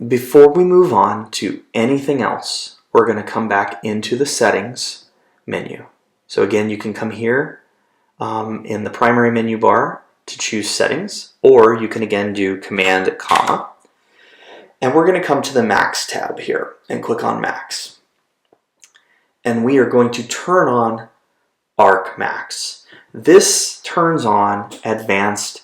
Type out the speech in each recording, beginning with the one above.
before we move on to anything else, we're going to come back into the settings menu. So again, you can come here in the primary menu bar to choose settings, or you can again do command comma. And we're going to come to the Max tab here and click on Max. And we are going to turn on Arc Max. This turns on advanced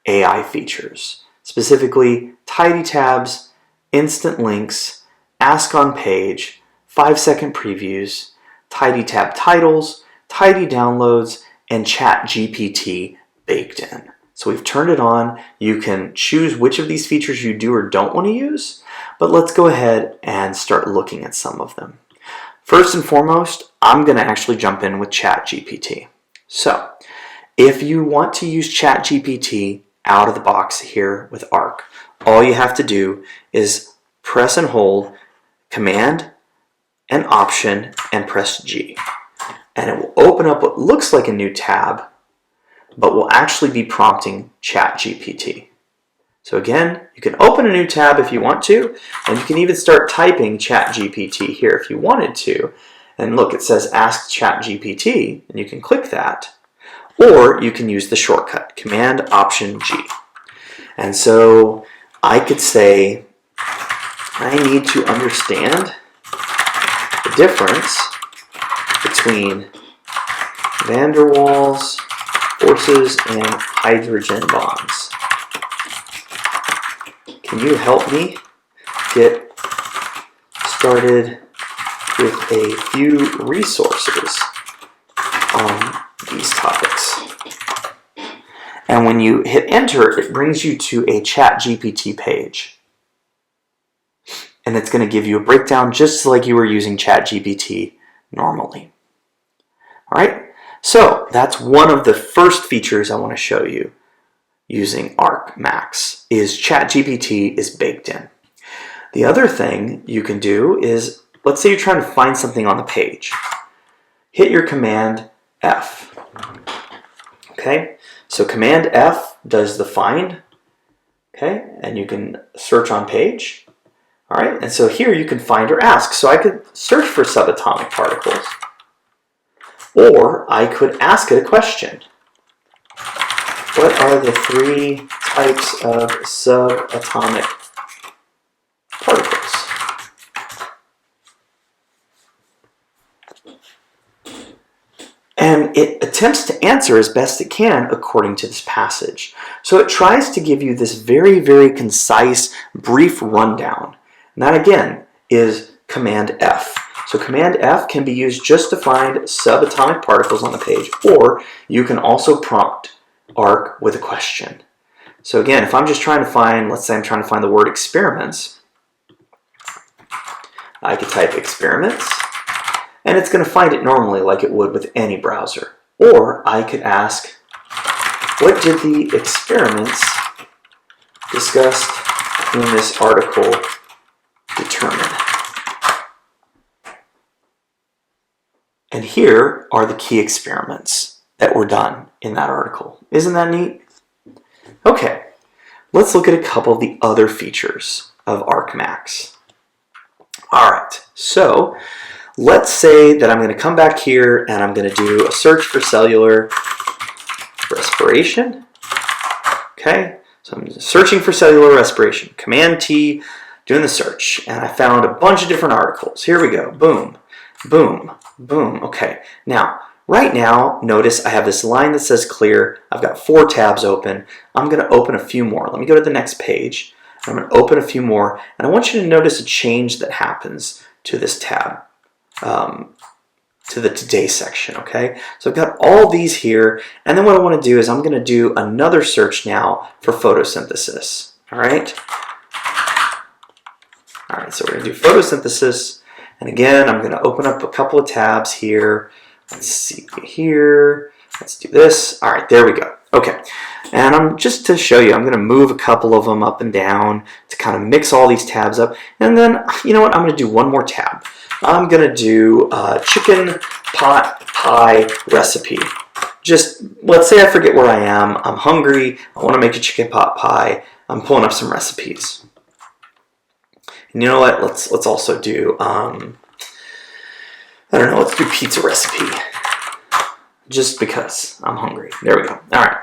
AI features, specifically tidy tabs, instant links, ask on page, 5-second previews, tidy tab titles, tidy downloads, and ChatGPT baked in. So we've turned it on. You can choose which of these features you do or don't want to use, but let's go ahead and start looking at some of them. First and foremost, I'm going to actually jump in with ChatGPT. So if you want to use ChatGPT out of the box here with Arc, all you have to do is press and hold Command and Option and press G. And it will open up what looks like a new tab, but will actually be prompting ChatGPT. So again, you can open a new tab if you want to, and you can even start typing ChatGPT here if you wanted to. And look, it says Ask ChatGPT, and you can click that. Or you can use the shortcut, Command Option G. And so I could say, I need to understand the difference between van der Waals forces and hydrogen bonds. Can you help me get started with a few resources on these topics? And when you hit enter, it brings you to a ChatGPT page. And it's going to give you a breakdown just like you were using ChatGPT normally. All right, so that's one of the first features I want to show you using Arc Max is ChatGPT is baked in. The other thing you can do is, let's say you're trying to find something on the page. Hit your Command F. Okay, so Command F does the find. Okay, and you can search on page. All right, and so here you can find or ask. So I could search for subatomic particles, or I could ask it a question. What are the 3 types of subatomic particles? And it attempts to answer as best it can according to this passage. So it tries to give you this very, very concise, brief rundown. And that again is Command F. So Command F can be used just to find subatomic particles on the page, or you can also prompt Arc with a question. So again, if I'm just trying to find, let's say I'm trying to find the word experiments, I could type experiments, and it's going to find it normally like it would with any browser. Or I could ask, what did the experiments discussed in this article determine? And here are the key experiments that were done in that article. Isn't that neat? Okay, let's look at a couple of the other features of Arc Max. All right, so let's say that I'm going to come back here and I'm going to do a search for cellular respiration. Okay, so I'm searching for cellular respiration. Command T, doing the search, and I found a bunch of different articles. Here we go. Boom, boom, boom. Okay, now, right now, notice I have this line that says clear. I've got 4 tabs open. I'm going to open a few more. Let me go to the next page. I'm going to open a few more, and I want you to notice a change that happens to this tab, to the Today section, okay? So I've got all these here, and then what I want to do is I'm going to do another search now for photosynthesis, all right? All right, so we're going to do photosynthesis, and again, I'm going to open up a couple of tabs here. Let's see here. Let's do this. All right, there we go. Okay, and I'm just to show you, I'm going to move a couple of them up and down to kind of mix all these tabs up. And then, you know what? I'm going to do one more tab. I'm going to do chicken pot pie recipe. Just, let's say I forget where I am. I'm hungry. I want to make a chicken pot pie. I'm pulling up some recipes. And you know what? Let's also do, I don't know, let's do pizza recipe. Just because I'm hungry. There we go. All right.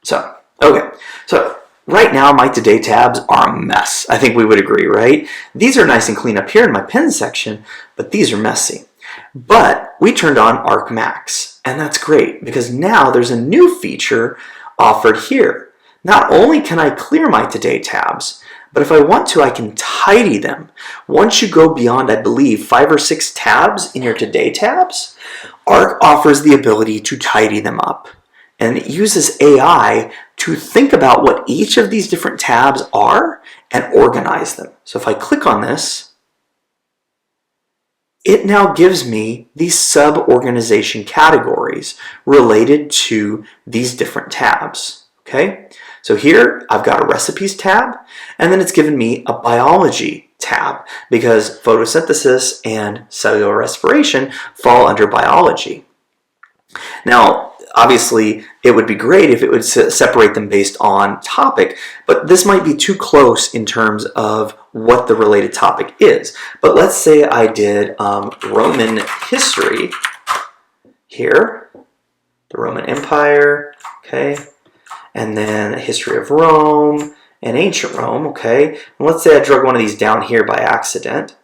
So, okay. So right now my today tabs are a mess. I think we would agree, right? These are nice and clean up here in my pen section, but these are messy. But we turned on Arc Max, and that's great because now there's a new feature offered here. Not only can I clear my today tabs, but if I want to, I can tidy them. Once you go beyond, I believe, 5 or 6 tabs in your today tabs, Arc offers the ability to tidy them up. And it uses AI to think about what each of these different tabs are and organize them. So if I click on this, it now gives me these sub-organization categories related to these different tabs. Okay? So here I've got a recipes tab, and then it's given me a biology tab because photosynthesis and cellular respiration fall under biology. Now, obviously, it would be great if it would separate them based on topic, but this might be too close in terms of what the related topic is. But let's say I did Roman history here, the Roman Empire, okay, and then a history of Rome and ancient Rome, okay. And let's say I drug one of these down here by accident.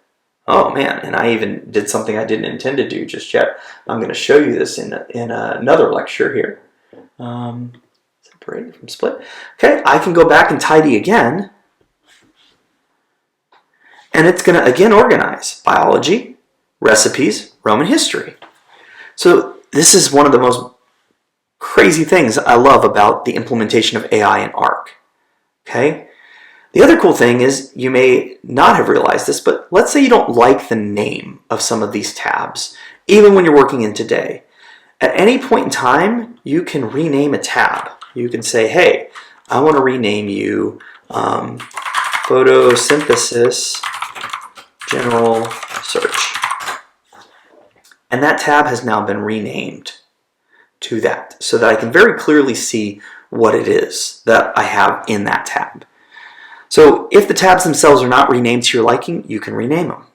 Oh man, and I even did something I didn't intend to do just yet. I'm going to show you this in another lecture here. Separate from split. Okay, I can go back and tidy again. And it's going to again organize biology, recipes, Roman history. So this is one of the most crazy things I love about the implementation of AI in Arc. Okay? The other cool thing is, you may not have realized this, but let's say you don't like the name of some of these tabs, even when you're working in today. At any point in time, you can rename a tab. You can say, hey, I want to rename you photosynthesis general search. And that tab has now been renamed to that, so that I can very clearly see what it is that I have in that tab. So if the tabs themselves are not renamed to your liking, you can rename them.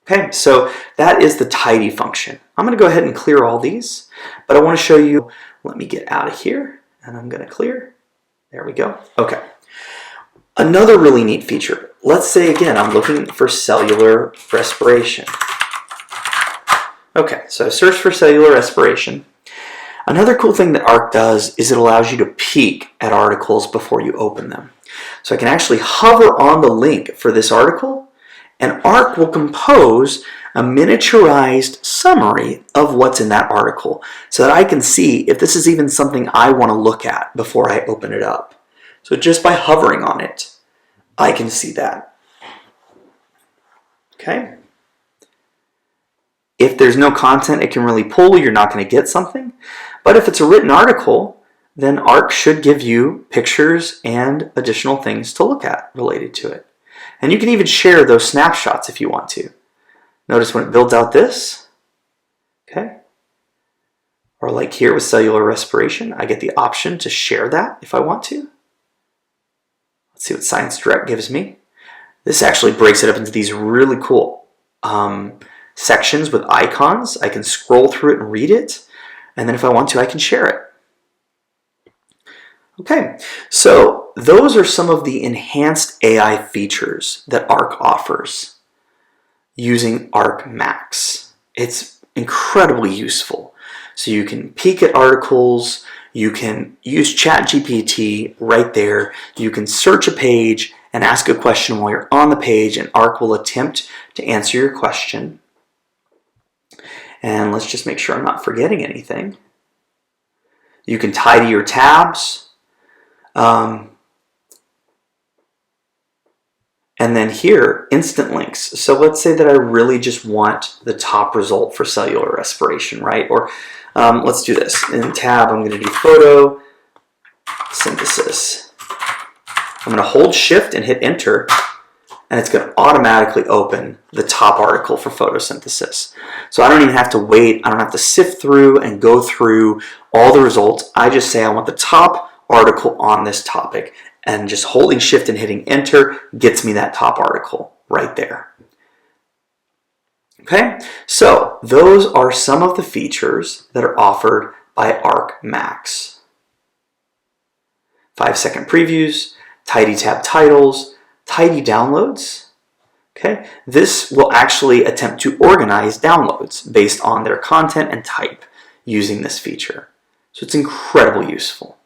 Okay, so that is the tidy function. I'm going to go ahead and clear all these, but I want to show you, let me get out of here, and I'm going to clear. There we go. Okay. Another really neat feature. Let's say, again, I'm looking for cellular respiration. Okay, so I searched for cellular respiration. Another cool thing that Arc does is it allows you to peek at articles before you open them. So I can actually hover on the link for this article, and Arc will compose a miniaturized summary of what's in that article so that I can see if this is even something I want to look at before I open it up. So just by hovering on it, I can see that. Okay? If there's no content it can really pull, you're not going to get something. But if it's a written article, then Arc should give you pictures and additional things to look at related to it. And you can even share those snapshots if you want to. Notice when it builds out this, okay? Or like here with cellular respiration, I get the option to share that if I want to. Let's see what Science Direct gives me. This actually breaks it up into these really cool sections with icons. I can scroll through it and read it. And then if I want to, I can share it. Okay, so those are some of the enhanced AI features that Arc offers using Arc Max. It's incredibly useful. So you can peek at articles, you can use ChatGPT right there, you can search a page and ask a question while you're on the page, and Arc will attempt to answer your question. And let's just make sure I'm not forgetting anything. You can tidy your tabs. And then here, instant links. So let's say that I really just want the top result for cellular respiration, right? Or let's do this. In tab, I'm going to do photosynthesis. I'm going to hold shift and hit enter, and it's going to automatically open the top article for photosynthesis. So I don't even have to wait. I don't have to sift through and go through all the results. I just say I want the top article on this topic, and just holding Shift and hitting Enter gets me that top article right there. Okay, so those are some of the features that are offered by Arc Max. 5-second previews, tidy tab titles, tidy downloads. Okay, this will actually attempt to organize downloads based on their content and type using this feature. So it's incredibly useful.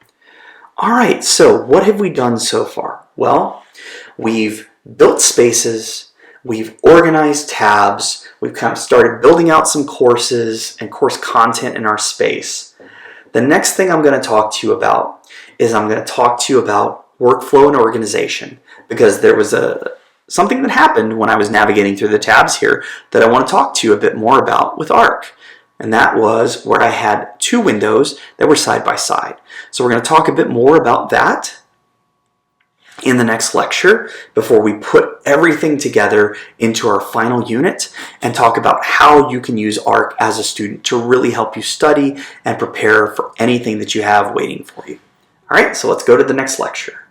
All right, so what have we done so far? Well, we've built spaces, we've organized tabs, we've kind of started building out some courses and course content in our space. The next thing I'm going to talk to you about is I'm going to talk to you about workflow and organization, because there was something that happened when I was navigating through the tabs here that I want to talk to you a bit more about with Arc. And that was where I had two windows that were side by side. So we're going to talk a bit more about that in the next lecture before we put everything together into our final unit and talk about how you can use Arc as a student to really help you study and prepare for anything that you have waiting for you. All right, so let's go to the next lecture.